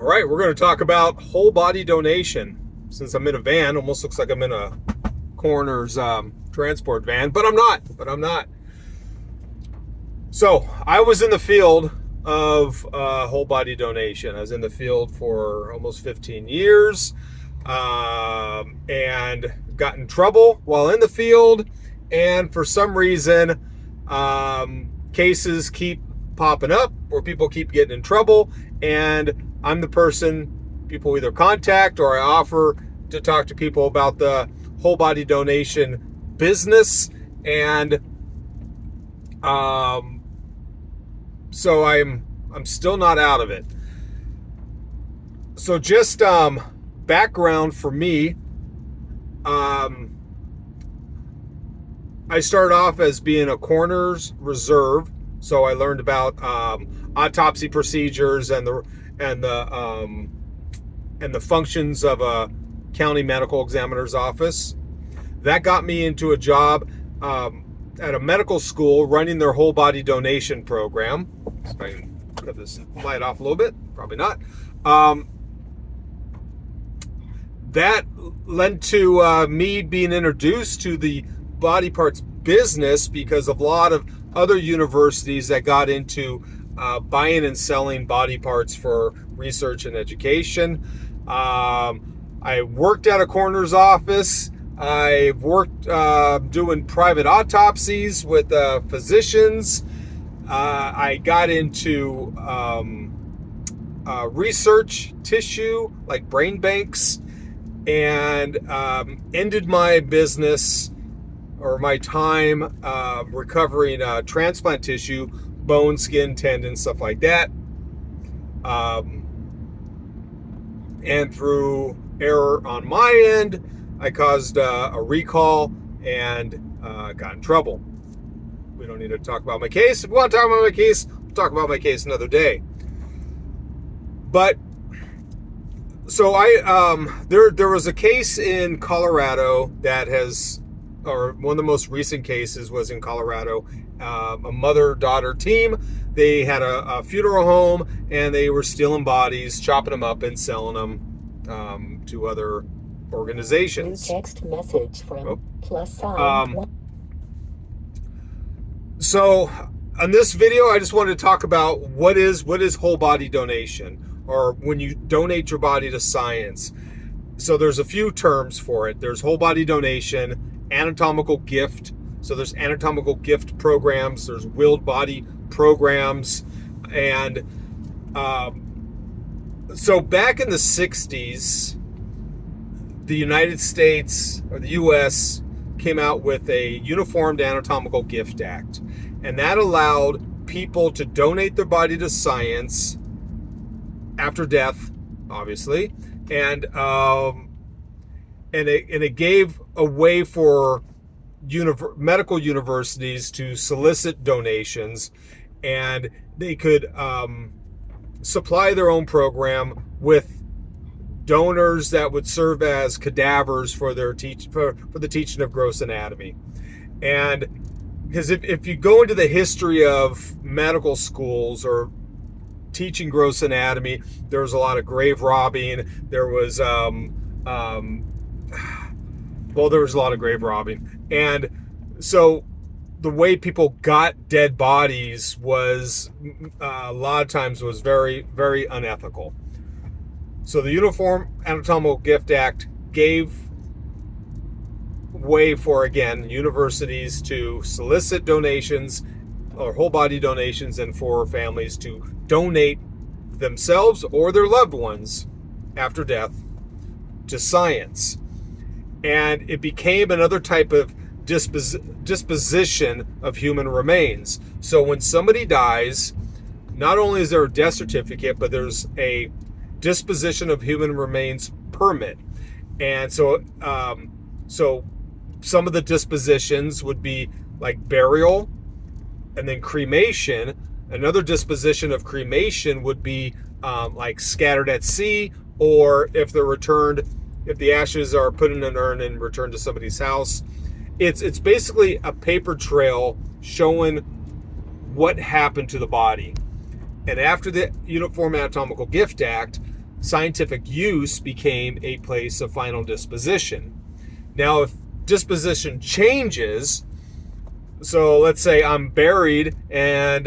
All right, we're going to talk about whole body donation. Since I'm in a van, almost looks like I'm in a coroner's transport van, but I'm not. So I was in the field of whole body donation. I was in the field for almost 15 years and got in trouble while in the field. And for some reason, cases keep popping up where people keep getting in trouble. And I'm the person people either contact or I offer to talk to people about the whole body donation business. And so I'm still not out of it. So just background for me, I started off as being a coroner's reserve, so I learned about autopsy procedures and the functions of a county medical examiner's office. That got me into a job at a medical school running their whole body donation program. So I can cut this light off a little bit, probably not. That led to me being introduced to the body parts business because of a lot of other universities that got into buying and selling body parts for research and education. I worked at a coroner's office. I worked doing private autopsies with physicians. I got into research tissue like brain banks and ended my business or my time recovering transplant tissue, bone, skin, tendon, stuff like that. And through error on my end, I caused a recall and got in trouble. We don't need to talk about my case. If we want to talk about my case, we'll talk about my case another day. But so there was a case in Colorado that or one of the most recent cases was in Colorado. A mother-daughter team. They had a funeral home and they were stealing bodies, chopping them up and selling them to other organizations. New text message from So on this video, I just wanted to talk about what is whole body donation, or when you donate your body to science. So there's a few terms for it. There's whole body donation, anatomical gift. So there's anatomical gift programs, there's willed body programs. And so back in the 60s, the United States or the US came out with a Uniform Anatomical Gift Act. And that allowed people to donate their body to science after death, obviously. And it gave a way for medical universities to solicit donations, and they could supply their own program with donors that would serve as cadavers for their for the teaching of gross anatomy. And because if you go into the history of medical schools or teaching gross anatomy, there was a lot of grave robbing. There was there was a lot of grave robbing. And so the way people got dead bodies was a lot of times was very, very unethical. So the Uniform Anatomical Gift Act gave way for, again, universities to solicit donations or whole body donations, and for families to donate themselves or their loved ones after death to science. And it became another type of disposition of human remains. So when somebody dies, not only is there a death certificate, but there's a disposition of human remains permit. And so some of the dispositions would be like burial and then cremation. Another disposition of cremation would be like scattered at sea, or if they're returned, if the ashes are put in an urn and returned to somebody's house. It's basically a paper trail showing what happened to the body. And after the Uniform Anatomical Gift Act, scientific use became a place of final disposition. Now, if disposition changes, so let's say I'm buried and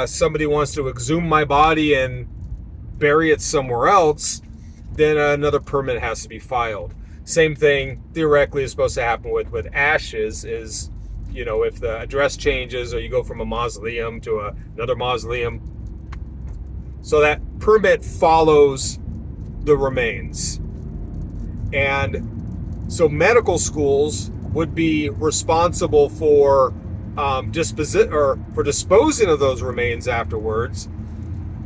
somebody wants to exhume my body and bury it somewhere else, then another permit has to be filed. Same thing theoretically is supposed to happen with ashes is, if the address changes or you go from a mausoleum to another mausoleum. So that permit follows the remains. And so medical schools would be responsible for disposing of those remains afterwards.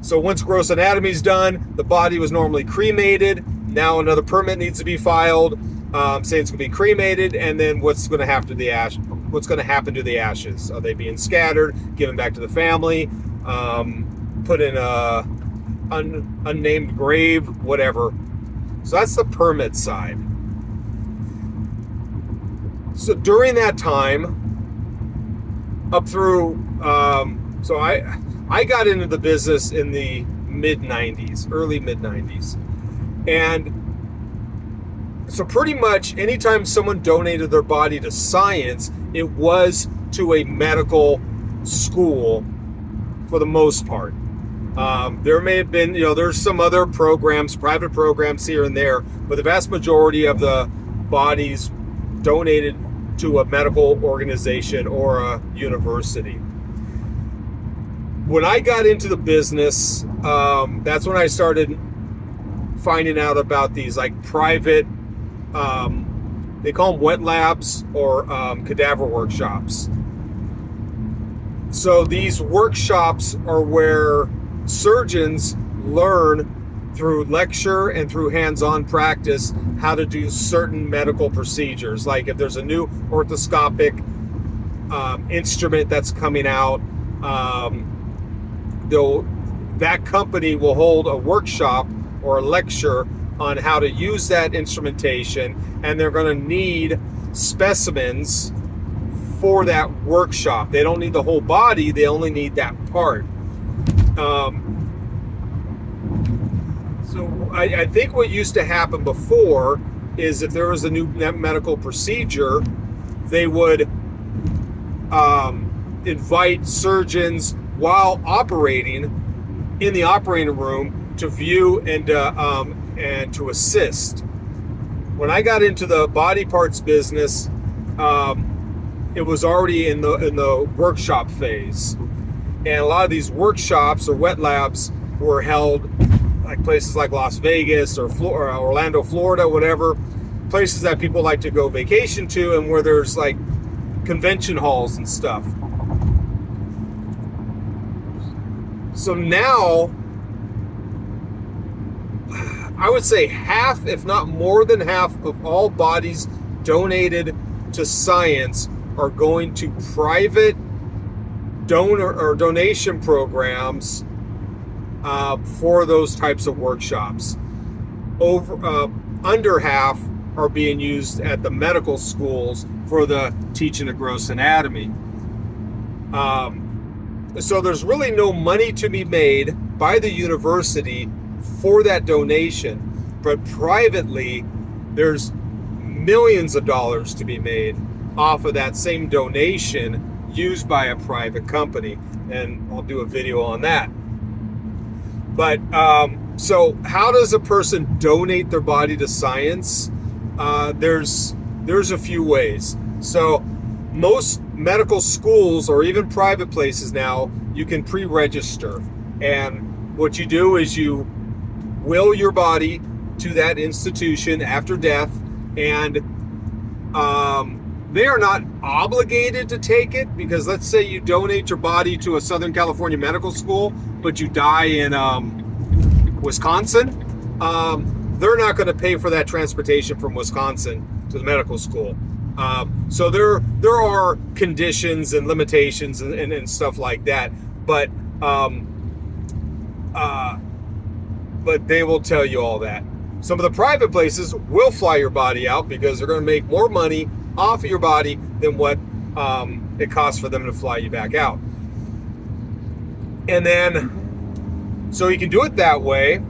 So once gross anatomy is done, the body was normally cremated. Now another permit needs to be filed, saying it's going to be cremated, and then what's going to happen to the ashes? Are they being scattered, given back to the family, put in a unnamed grave, whatever? So that's the permit side. So during that time, up through, so I got into the business in the early mid-90s. And so pretty much anytime someone donated their body to science, it was to a medical school for the most part. There may have been, there's some other programs, private programs here and there, but the vast majority of the bodies donated to a medical organization or a university. When I got into the business, that's when I started finding out about these private, they call them wet labs or cadaver workshops. So these workshops are where surgeons learn through lecture and through hands-on practice how to do certain medical procedures. Like if there's a new orthoscopic instrument that's coming out, that company will hold a workshop or a lecture on how to use that instrumentation, and they're going to need specimens for that workshop. They don't need the whole body, they only need that part. So I think what used to happen before is if there was a new medical procedure, they would invite surgeons while operating in the operating room to view and to assist. When I got into the body parts business, it was already in the workshop phase, and a lot of these workshops or wet labs were held like places like Las Vegas or Orlando, Florida, whatever, places that people like to go vacation to, and where there's like convention halls and stuff. So now, I would say half, if not more than half, of all bodies donated to science are going to private donor or donation programs for those types of workshops. Under half are being used at the medical schools for the teaching of gross anatomy. So there's really no money to be made by the university for that donation, but privately there's millions of dollars to be made off of that same donation used by a private company, and I'll do a video on that. But so how does a person donate their body to science? There's a few ways. So most medical schools or even private places now, you can pre-register, and what you do is you will your body to that institution after death, and they are not obligated to take it, because let's say you donate your body to a Southern California medical school, but you die in Wisconsin, they're not going to pay for that transportation from Wisconsin to the medical school. So there are conditions and limitations and stuff like that, but they will tell you all that. Some of the private places will fly your body out because they're going to make more money off of your body than what it costs for them to fly you back out. And then, so you can do it that way.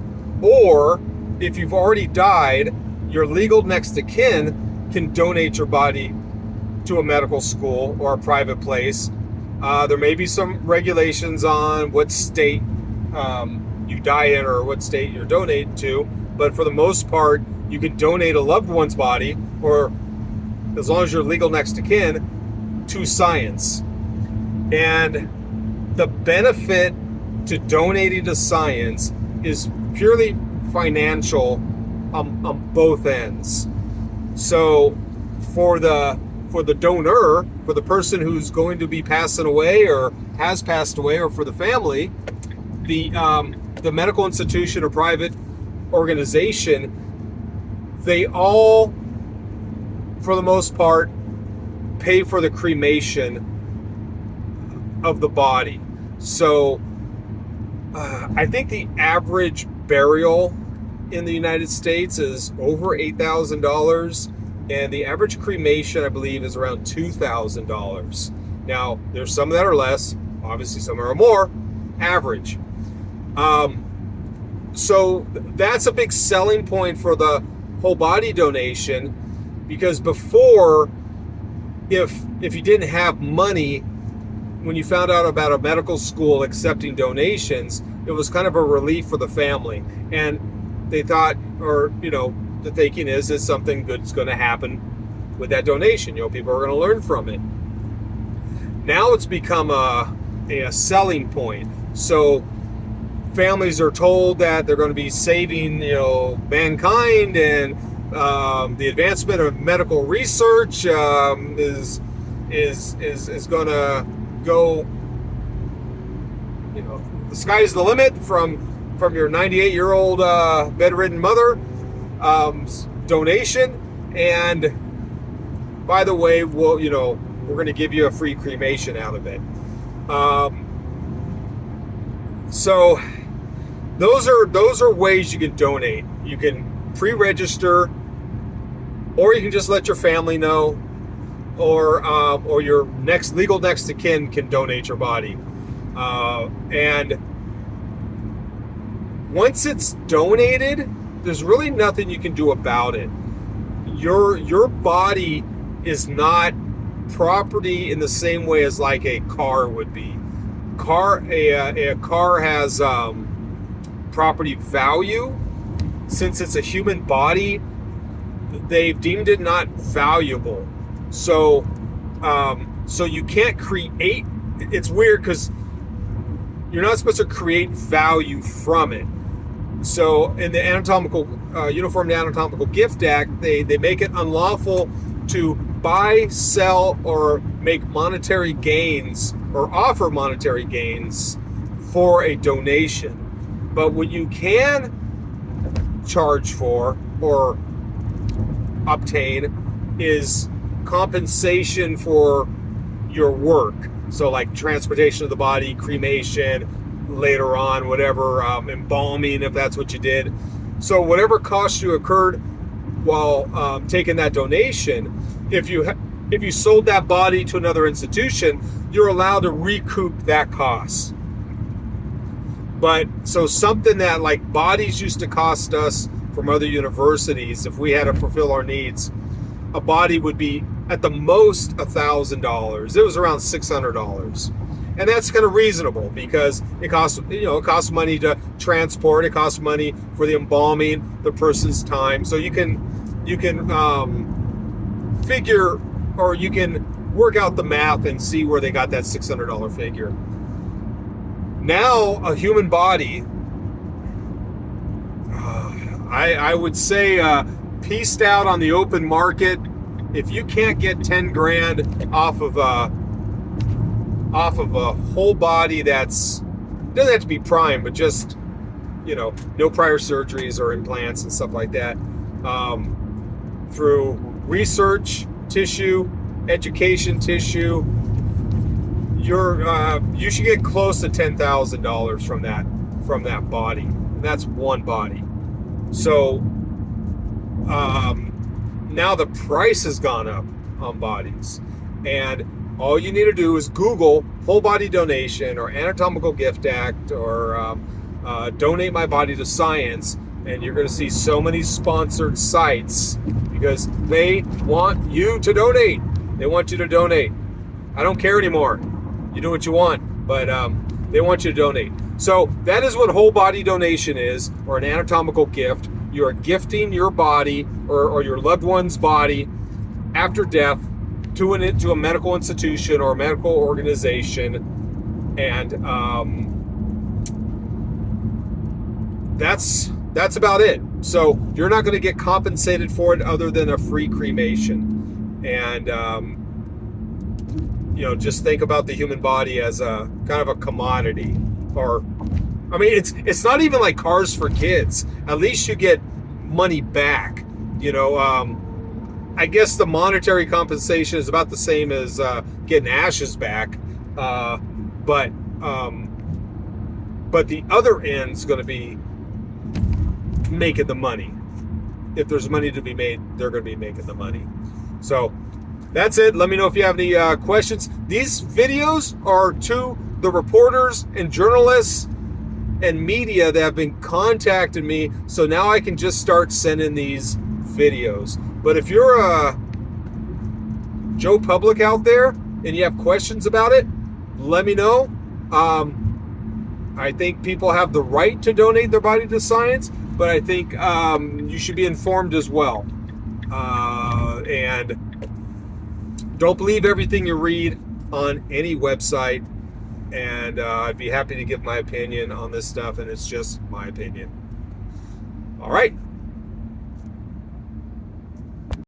Or if you've already died, your legal next of kin can donate your body to a medical school or a private place. There may be some regulations on what state you die in or what state you're donated to, but for the most part, you can donate a loved one's body, or as long as you're legal next of kin, to science. And the benefit to donating to science is purely financial on both ends. So for the donor, for the person who's going to be passing away or has passed away, or for the family, the medical institution or private organization, they all, for the most part, pay for the cremation of the body. So I think the average burial in the United States is over $8,000, and the average cremation, I believe, is around $2,000. Now, there's some that are less, obviously some are more, average. So that's a big selling point for the whole body donation, because before, if you didn't have money, when you found out about a medical school accepting donations, it was kind of a relief for the family. And they thought, or, the thinking is that something good's going to happen with that donation. People are going to learn from it. Now it's become a selling point. So families are told that they're going to be saving, mankind, and the advancement of medical research is going to go. The sky's the limit from your 98-year-old bedridden mother donation. And by the way, we're going to give you a free cremation out of it. So those are ways you can donate. You can pre-register, or you can just let your family know, or your legal next of kin can donate your body. And once it's donated, there's really nothing you can do about it. Your body is not property in the same way as like a car would be. A car has property value. Since it's a human body, they've deemed it not valuable. So you can't create. It's weird because you're not supposed to create value from it. So in the Uniform Anatomical Gift Act, they make it unlawful to buy, sell, or make monetary gains or offer monetary gains for a donation. But what you can charge for or obtain is compensation for your work. So like transportation of the body, cremation, later on, whatever, embalming, if that's what you did. So whatever costs you occurred while taking that donation, if you sold that body to another institution, you're allowed to recoup that cost. But so something that like bodies used to cost us from other universities, if we had to fulfill our needs, a body would be at the most $1,000. It was around $600. And that's kind of reasonable because it costs money to transport. It costs money for the embalming, the person's time. So you can figure, or you can work out the math and see where they got that $600 figure. Now, a human body, I would say pieced out on the open market. If you can't get 10 grand off of a whole body that's, doesn't have to be prime, but just, no prior surgeries or implants and stuff like that, through research, tissue, education tissue, you should get close to $10,000 from that body. And that's one body. So now the price has gone up on bodies, and all you need to do is Google whole body donation or Anatomical Gift Act or donate my body to science, And you're going to see so many sponsored sites because they want you to donate. They want you to donate. I don't care anymore. You do what you want, but they want you to donate. So that is what whole body donation is, or an anatomical gift. You are gifting your body or your loved one's body after death to a medical institution or a medical organization, and that's about it. So you're not going to get compensated for it other than a free cremation. And just think about the human body as a kind of a commodity. Or, I mean, it's not even like cars for kids. At least you get money back. I guess the monetary compensation is about the same as getting ashes back, but the other end's going to be making the money. If there's money to be made, they're going to be making the money. So that's it. Let me know if you have any questions. These videos are to the reporters and journalists and media that have been contacting me, so now I can just start sending these videos. But if you're a Joe Public out there and you have questions about it, let me know. I think people have the right to donate their body to science, but I think you should be informed as well. And don't believe everything you read on any website. And I'd be happy to give my opinion on this stuff, and it's just my opinion. All right.